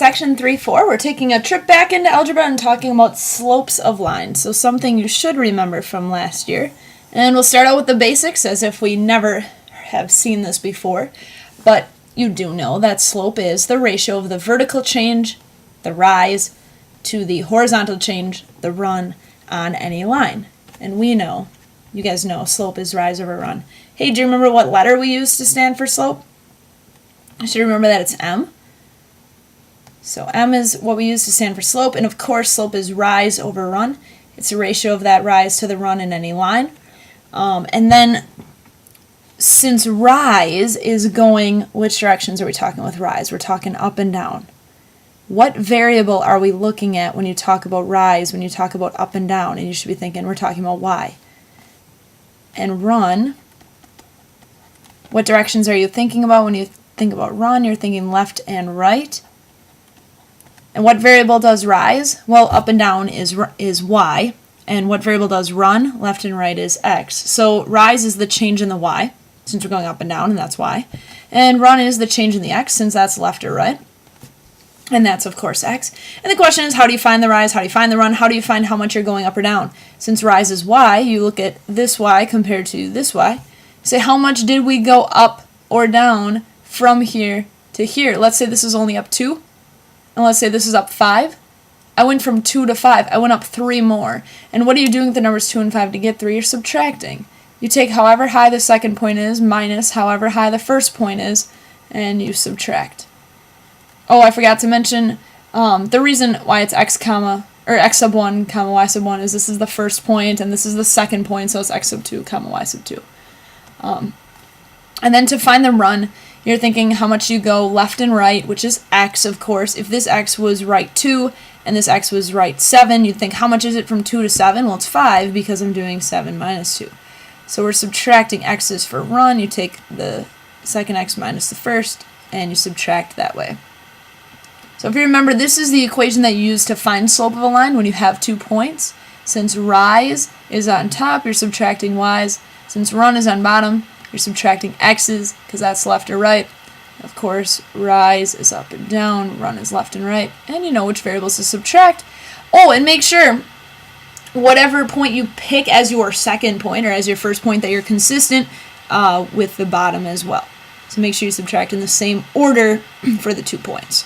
section 3.4, we're taking a trip back into algebra and talking about slopes of lines. So something you should remember from last year. And we'll start out with the basics as if we never have seen this before. But you do know that slope is the ratio of the vertical change, the rise, to the horizontal change, the run, on any line. And we know, you guys know, slope is rise over run. Hey, do you remember what letter we use to stand for slope? You should remember that it's M. So M is what we use to stand for slope, and of course slope is rise over run. It's a ratio of that rise to the run in any line. And then since rise is going, which directions are we talking with rise? We're talking up and down. What variable are we looking at when you talk about rise, when you talk about up and down? And you should be thinking we're talking about y. And run, what directions are you thinking about when you think about run? You're thinking left and right. And what variable does rise? Well, up and down is y. And what variable does run? Left and right is x. So rise is the change in the y, since we're going up and down, and that's y. And run is the change in the x, since that's left or right. And that's, of course, x. And the question is, how do you find the rise? How do you find the run? How do you find how much you're going up or down? Since rise is y, you look at this y compared to this y. Say, how much did we go up or down from here to here? Let's say this is only up 2. And let's say this is up 5. I went from 2 to 5. I went up 3 more. And what are you doing with the numbers 2 and 5 to get 3? You're subtracting. You take however high the second point is minus however high the first point is, and you subtract. Oh, I forgot to mention the reason why it's x sub 1 comma y sub 1 is this is the first point and this is the second point, so it's x sub 2 comma y sub 2. And then to find the run, you're thinking how much you go left and right, which is x, of course. If this x was right 2 and this x was right 7, you'd think how much is it from 2 to 7? Well, it's 5 because I'm doing 7 minus 2. So we're subtracting x's for run. You take the second x minus the first, and you subtract that way. So if you remember, this is the equation that you use to find slope of a line when you have 2 points. Since rise is on top, you're subtracting y's. Since run is on bottom, you're subtracting x's because that's left or right. Of course, rise is up and down, run is left and right, and you know which variables to subtract. Oh, and make sure whatever point you pick as your second point or as your first point that you're consistent with the bottom as well. So make sure you subtract in the same order for the 2 points.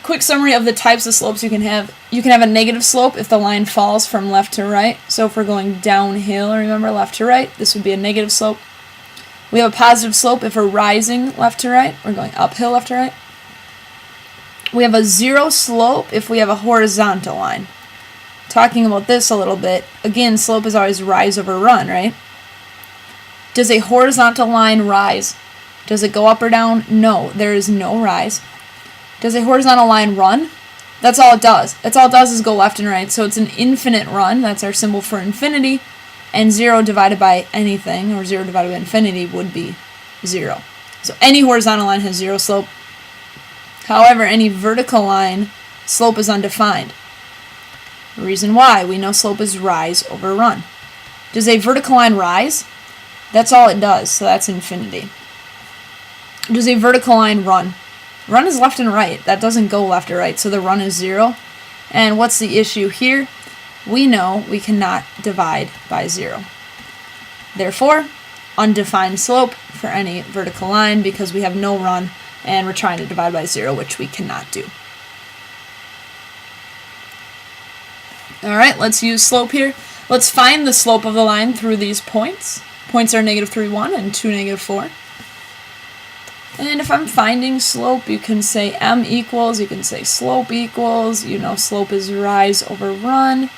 Quick summary of the types of slopes you can have. You can have a negative slope if the line falls from left to right. So if we're going downhill, remember, left to right, this would be a negative slope. We have a positive slope if we're rising left to right. We're going uphill left to right. We have a zero slope if we have a horizontal line. Talking about this a little bit, again, slope is always rise over run, right? Does a horizontal line rise? Does it go up or down? No, there is no rise. Does a horizontal line run? That's all it does. That's all it does is go left and right. So it's an infinite run. That's our symbol for infinity. And 0 divided by anything, or 0 divided by infinity, would be 0. So any horizontal line has 0 slope. However, any vertical line, slope is undefined. The reason why, we know slope is rise over run. Does a vertical line rise? That's all it does, so that's infinity. Does a vertical line run? Run is left and right. That doesn't go left or right, so the run is 0. And what's the issue here? We know we cannot divide by 0. Therefore, undefined slope for any vertical line because we have no run and we're trying to divide by 0, which we cannot do. Alright, let's use slope here. Let's find the slope of the line through these points. Points are negative 3, 1 and 2, negative 4. And if I'm finding slope, you can say m equals, you can say slope equals, you know slope is rise over run.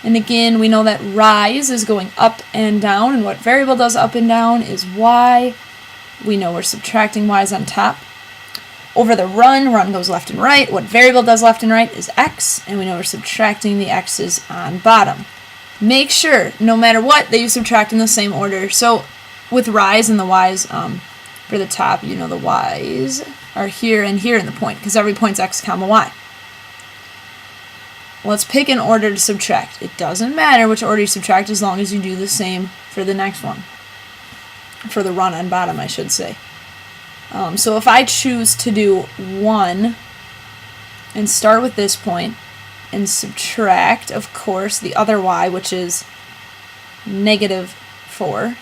And again, we know that rise is going up and down, and what variable does up and down is y. We know we're subtracting y's on top. Over the run, run goes left and right. What variable does left and right is x, and we know we're subtracting the x's on bottom. Make sure, no matter what, that you subtract in the same order. So with rise and the y's, for the top, you know the y's are here and here in the point, because every point's x comma y. Let's pick an order to subtract. It doesn't matter which order you subtract as long as you do the same for the next one. For the run on bottom, I should say. So if I choose to do 1 and start with this point and subtract, of course, the other y, which is -4.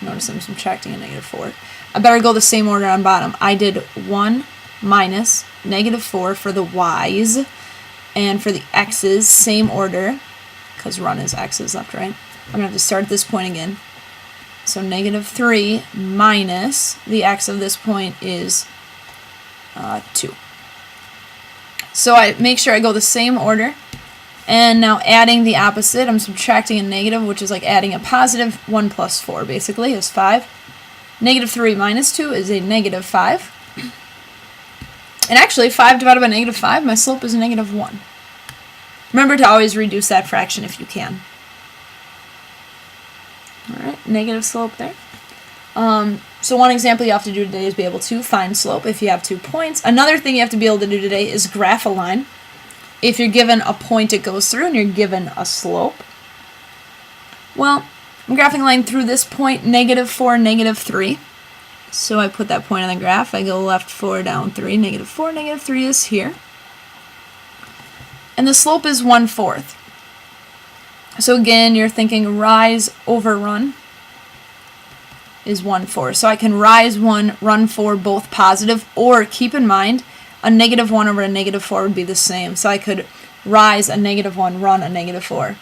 Notice I'm subtracting a -4. I better go the same order on bottom. I did 1 minus -4 for the y's, and for the x's, same order, because run is x's left, right? I'm going to have to start at this point again. So -3 minus the x of this point is 2. So I make sure I go the same order. And now adding the opposite, I'm subtracting a negative, which is like adding a positive. 1 plus 4 basically is 5. -3 minus 2 is a -5. And actually, 5 divided by -5, my slope is -1. Remember to always reduce that fraction if you can. Alright, negative slope there. So one example you have to do today is be able to find slope if you have 2 points. Another thing you have to be able to do today is graph a line. If you're given a point it goes through and you're given a slope. Well, I'm graphing a line through this point, -4, -3. So I put that point on the graph. I go left 4, down 3. -4, -3 is here. And the slope is 1/4. So again, you're thinking rise over run is 1/4. So I can rise 1, run 4, both positive, or keep in mind, a -1 over a -4 would be the same. So I could rise a -1, run a -4.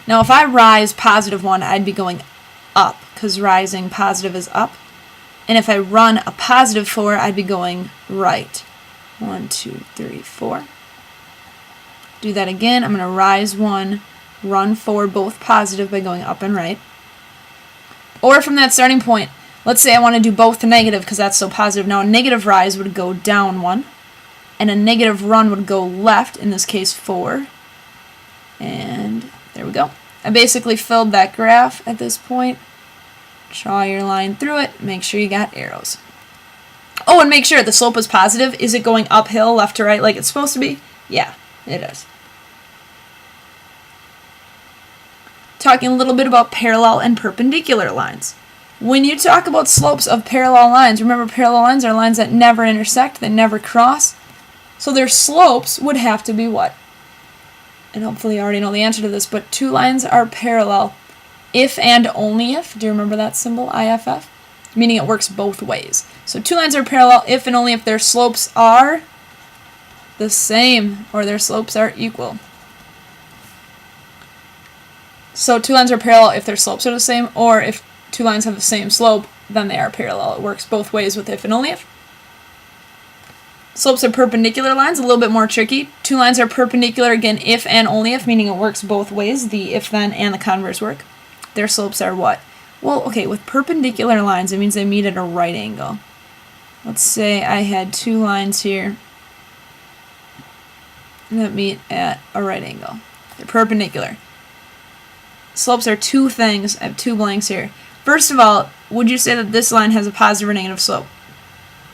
Now if I rise +1, I'd be going up, because rising positive is up. And if I run a +4, I'd be going right. 1, 2, 3, 4. Do that again. I'm going to rise 1, run 4, both positive by going up and right. Or from that starting point, let's say I want to do both negative because that's so positive. Now a negative rise would go down 1, and a negative run would go left, in this case 4. And there we go. I basically filled that graph at this point. Draw your line through it. Make sure you got arrows. Oh, and make sure the slope is positive. Is it going uphill, left to right, like it's supposed to be? Yeah, it is. Talking a little bit about parallel and perpendicular lines. When you talk about slopes of parallel lines, remember parallel lines are lines that never intersect, that never cross. So their slopes would have to be what? And hopefully you already know the answer to this, but 2 lines are parallel if and only if. Do you remember that symbol, IFF? Meaning it works both ways. So 2 lines are parallel if and only if their slopes are the same, or their slopes are equal. So 2 lines are parallel if their slopes are the same, or if 2 lines have the same slope, then they are parallel. It works both ways with if and only if. Slopes of perpendicular lines, a little bit more tricky. 2 lines are perpendicular, again, if and only if, meaning it works both ways. The if-then and the converse work. Their slopes are what? Well, okay, with perpendicular lines, it means they meet at a right angle. Let's say I had 2 lines here that meet at a right angle. They're perpendicular. Slopes are 2 things. I have 2 blanks here. First of all, would you say that this line has a positive or negative slope?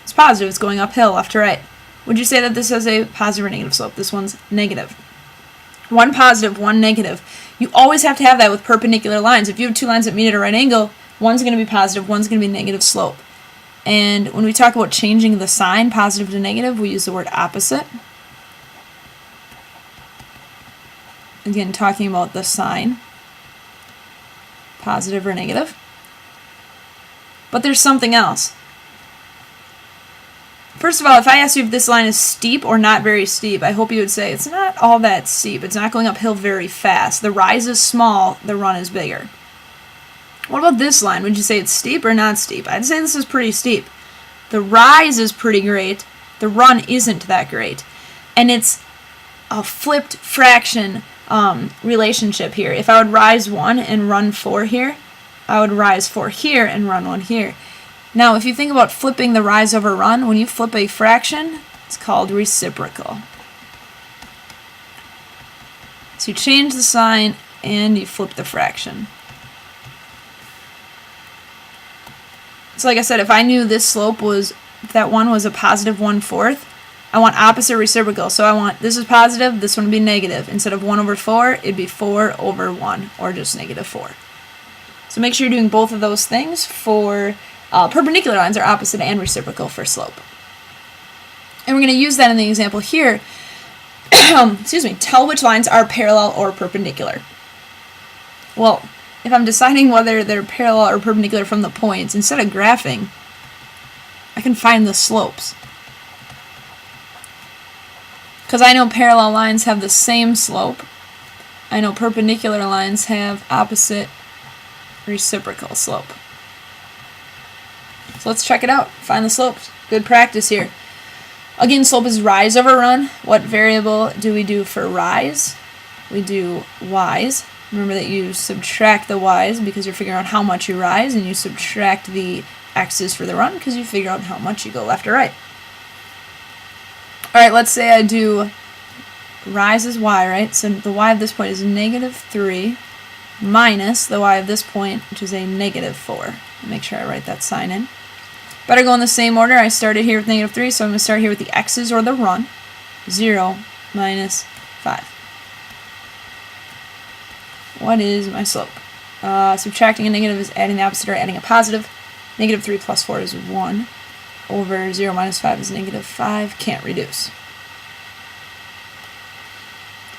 It's positive. It's going uphill, left to right. Would you say that this has a positive or negative slope? This one's negative. 1 positive, 1 negative. You always have to have that with perpendicular lines. If you have 2 lines that meet at a right angle, one's going to be positive, one's going to be negative slope. And when we talk about changing the sign, positive to negative, we use the word opposite. Again, talking about the sign, positive or negative. But there's something else. First of all, if I asked you if this line is steep or not very steep, I hope you would say it's not all that steep. It's not going uphill very fast. The rise is small, the run is bigger. What about this line? Would you say it's steep or not steep? I'd say this is pretty steep. The rise is pretty great. The run isn't that great. And it's a flipped fraction relationship here. If I would rise 1 and run 4 here, I would rise 4 here and run 1 here. Now, if you think about flipping the rise over run, when you flip a fraction, it's called reciprocal. So you change the sign and you flip the fraction. So like I said, if I knew this slope was, if that one was a positive 1/4, I want opposite reciprocal. So I want, this is positive, this one would be negative. Instead of 1 over 4, it'd be 4 over 1, or just -4. So make sure you're doing both of those things for perpendicular lines are opposite and reciprocal for slope. And we're going to use that in the example here. Excuse me, tell which lines are parallel or perpendicular. Well, if I'm deciding whether they're parallel or perpendicular from the points, instead of graphing, I can find the slopes. Because I know parallel lines have the same slope. I know perpendicular lines have opposite reciprocal slope. So let's check it out. Find the slopes. Good practice here. Again, slope is rise over run. What variable do we do for rise? We do y's. Remember that you subtract the y's because you're figuring out how much you rise, and you subtract the x's for the run because you figure out how much you go left or right. Alright, let's say I do rise is y, right? So the y of this point is -3 minus the y of this point, which is a -4. Make sure I write that sign in. Better go in the same order. I started here with -3, so I'm going to start here with the x's or the run. 0 minus 5. What is my slope? Subtracting a negative is adding the opposite or adding a positive. -3 plus 4 is 1. Over 0 minus 5 is -5. Can't reduce.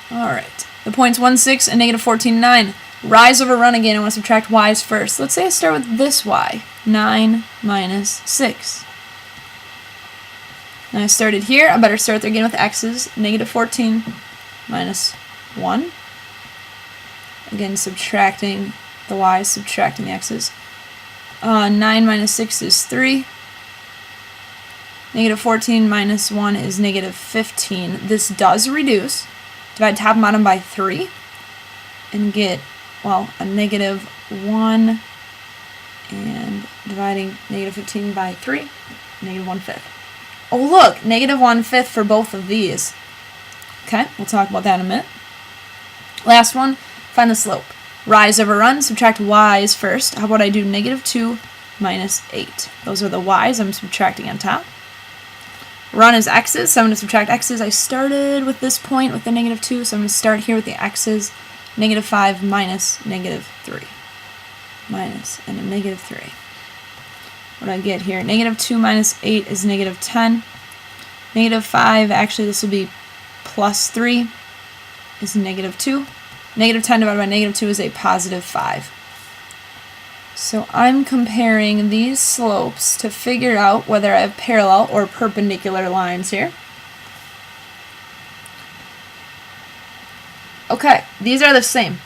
Alright. The points 1, 6 and -14, 9. Rise over run again. I want to subtract y's first. Let's say I start with this y. 9 minus 6. Now I started here. I better start there again with x's. -14 minus 1. Again, subtracting the y's, subtracting the x's. 9 minus 6 is 3. -14 minus 1 is -15. This does reduce. Divide top and bottom by 3 and get, well, a -1, and dividing -15 by 3, -1/5. Oh look, -1/5 for both of these. Okay, we'll talk about that in a minute. Last one, find the slope. Rise over run, subtract y's first. How about I do -2 minus 8. Those are the y's I'm subtracting on top. Run is x's, so I'm going to subtract x's. I started with this point with the -2, so I'm going to start here with the x's. -5 minus -3. Minus and a -3. What do I get here? -2 minus 8 is -10. -5, actually this will be plus 3, is -2. -10 divided by -2 is a positive 5. So I'm comparing these slopes to figure out whether I have parallel or perpendicular lines here. Okay, these are the same.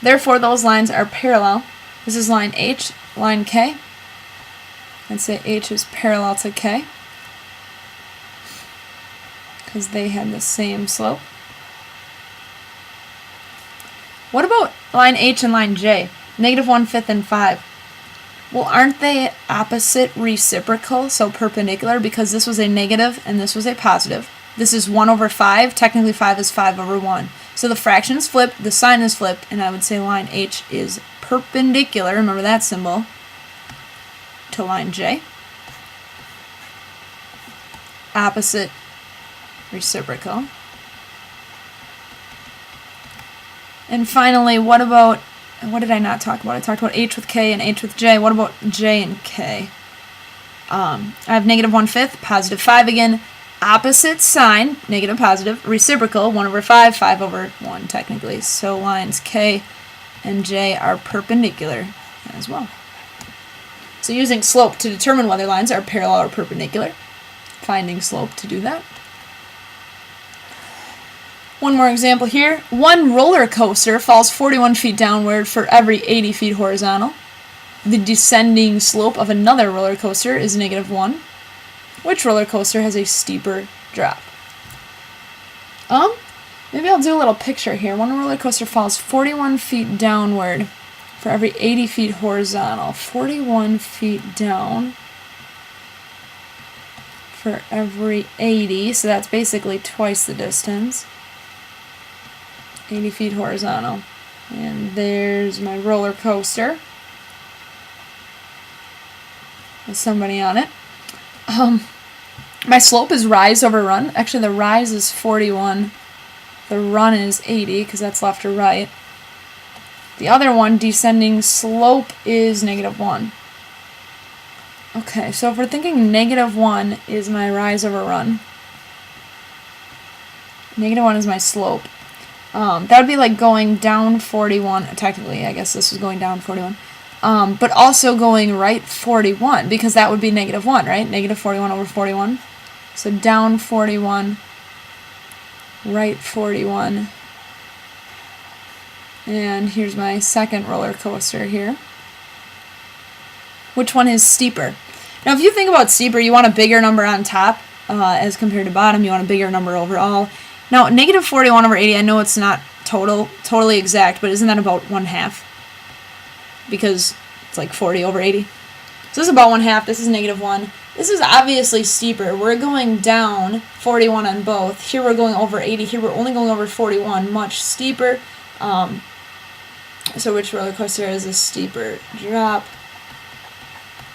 Therefore, those lines are parallel. This is line H, line K. Let's say H is parallel to K because they have the same slope. What about line H and line J? -1/5 and 5. Well, aren't they opposite reciprocal, so perpendicular, because this was a negative and this was a positive? This is 1 over 5. Technically 5 is 5 over 1. So the fraction is flipped, the sign is flipped, and I would say line H is perpendicular, remember that symbol, to line J. Opposite reciprocal. And finally, what did I not talk about? I talked about H with K and H with J. What about J and K? I have -1/5, positive 5 again. Opposite sign, negative, positive. Reciprocal, 1 over 5, 5 over 1 technically. So lines K and J are perpendicular as well. So using slope to determine whether lines are parallel or perpendicular. Finding slope to do that. One more example here. One roller coaster falls 41 feet downward for every 80 feet horizontal. The descending slope of another roller coaster is -1. Which roller coaster has a steeper drop? Maybe I'll do a little picture here. One roller coaster falls 41 feet downward for every 80 feet horizontal. 41 feet down for every 80, so that's basically twice the distance. 80 feet horizontal. And there's my roller coaster with somebody on it. My slope is rise over run. Actually, the rise is 41. The run is 80 because that's left to right. The other one, descending slope, is -1. Okay, so if we're thinking -1 is my rise over run, -1 is my slope. That would be like going down 41. Technically, I guess this is going down 41. But also going right 41, because that would be -1, right? -41 over 41. So down 41, right 41. And here's my second roller coaster here. Which one is steeper? Now, if you think about steeper, you want a bigger number on top as compared to bottom. You want a bigger number overall. Now, -41 over 80, I know it's not totally exact, but isn't that about 1/2? Because it's like 40 over 80. So this is about 1/2. This is -1. This is obviously steeper. We're going down 41 on both. Here we're going over 80. Here we're only going over 41. Much steeper. So which roller coaster is a steeper drop?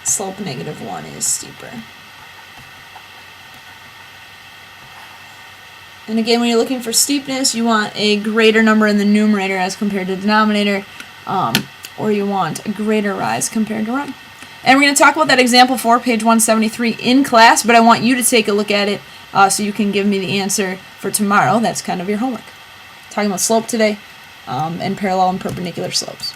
Slope -1 is steeper. And again, when you're looking for steepness, you want a greater number in the numerator as compared to denominator, or you want a greater rise compared to run. And we're going to talk about that example 4, page 173 in class, but I want you to take a look at it so you can give me the answer for tomorrow. That's kind of your homework. Talking about slope today and parallel and perpendicular slopes.